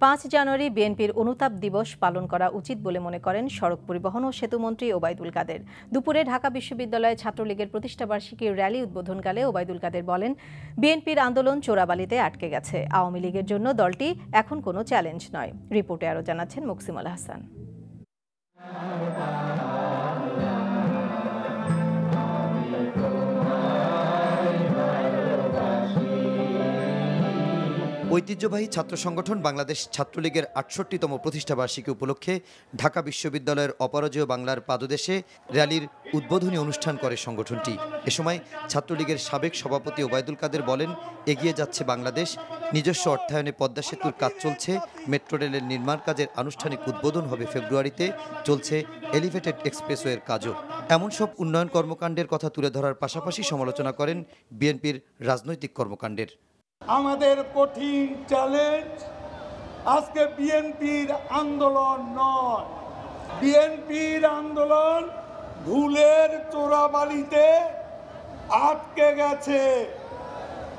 5 জানুয়ারি বিএনপির অনুতাপ দিবস পালন করা উচিত বলে মনে করেন সড়ক পরিবহন ও সেতুমন্ত্রী ওবায়দুল কাদের। দুপুরে ঢাকা বিশ্ববিদ্যালয়ে ছাত্রলীগের প্রতিষ্ঠাবার্ষিকীর র্যালি উদ্বোধনকালে ওবায়দুল কাদের বলেন, বিএনপির আন্দোলন চোরাবালিতে আটকে গেছে। আওয়ামী লীগের জন্য দলটি এখন কোনো চ্যালেঞ্জ নয়। রিপোর্টে আরও জানাচ্ছেন মুকসিমুল হাসান। ঐতিহ্যবাহী ছাত্র সংগঠন বাংলাদেশ ছাত্রলীগের ৬৮তম প্রতিষ্ঠাবার্ষিকী উপলক্ষে ঢাকা বিশ্ববিদ্যালয়ের অপরাজেয় বাংলার পাদদেশে র্যালির উদ্বোধনী অনুষ্ঠান করে সংগঠনটি। এ সময় ছাত্রলীগের সাবেক সভাপতি ওবায়দুল কাদের বলেন, এগিয়ে যাচ্ছে বাংলাদেশ, নিজস্ব অর্থায়নে পদ্মা সেতুর কাজ চলছে, মেট্রো রেলের নির্মাণ কাজের আনুষ্ঠানিক উদ্বোধন হবে ফেব্রুয়ারিতে, চলছে এলিভেটেড এক্সপ্রেসওয়ের কাজও। এমন সব উন্নয়ন কর্মকাণ্ডের কথা তুলে ধরার পাশাপাশি সমালোচনা করেন বিএনপির রাজনৈতিক কর্মকাণ্ডের। আমাদের কঠিন চ্যালেঞ্জ আজকে বিএনপির আন্দোলন নয়, বিএনপির আন্দোলন ভুলের চোরাবালিতে আটকে গেছে।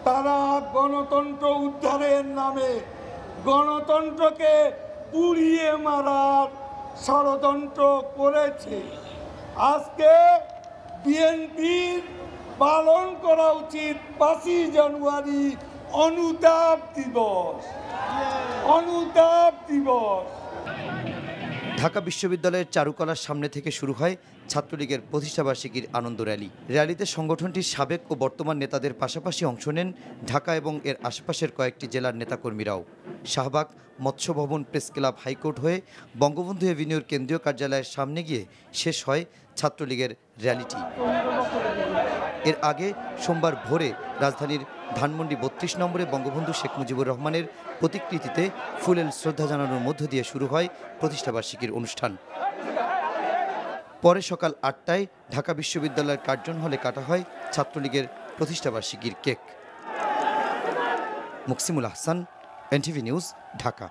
তারা গণতন্ত্র উদ্ধারের নামে গণতন্ত্রকে পুড়িয়ে মারার ষড়যন্ত্র করেছে। আজকে বিএনপির পালন করা উচিত 5 জানুয়ারি অনুতাপ দিবস। ঢাকা বিশ্ববিদ্যালয়ের চারুকলার সামনে থেকে শুরু হয় ছাত্রলীগের প্রতিষ্ঠাবার্ষিকীর আনন্দ র্যালি। র্যালিতে সংগঠনটির সাবেক ও বর্তমান নেতাদের পাশাপাশি অংশ নেন ঢাকা এবং এর আশপাশের কয়েকটি জেলার নেতাকর্মীরাও। শাহবাগ, মৎস্য ভবন, প্রেস ক্লাব, হাইকোর্ট হয়ে বঙ্গবন্ধু এভিনিউর কেন্দ্রীয় কার্যালয়ের সামনে গিয়ে শেষ হয় ছাত্রলীগের র্যালিটি। এর আগে সোমবার ভোরে রাজধানীর ধানমন্ডি ৩২ নম্বরে বঙ্গবন্ধু শেখ মুজিবুর রহমানের প্রতিকৃতিতে ফুলেল শ্রদ্ধা জানানোর মধ্য দিয়ে শুরু হয় প্রতিষ্ঠাবার্ষিকীর অনুষ্ঠান। পরে সকাল ৮টায় ঢাকা বিশ্ববিদ্যালয়ের কার্জন হলে কাটা হয় ছাত্রলীগের প্রতিষ্ঠাবার্ষিকীর cake. Muksimul Hasan, NTV news, Dhaka.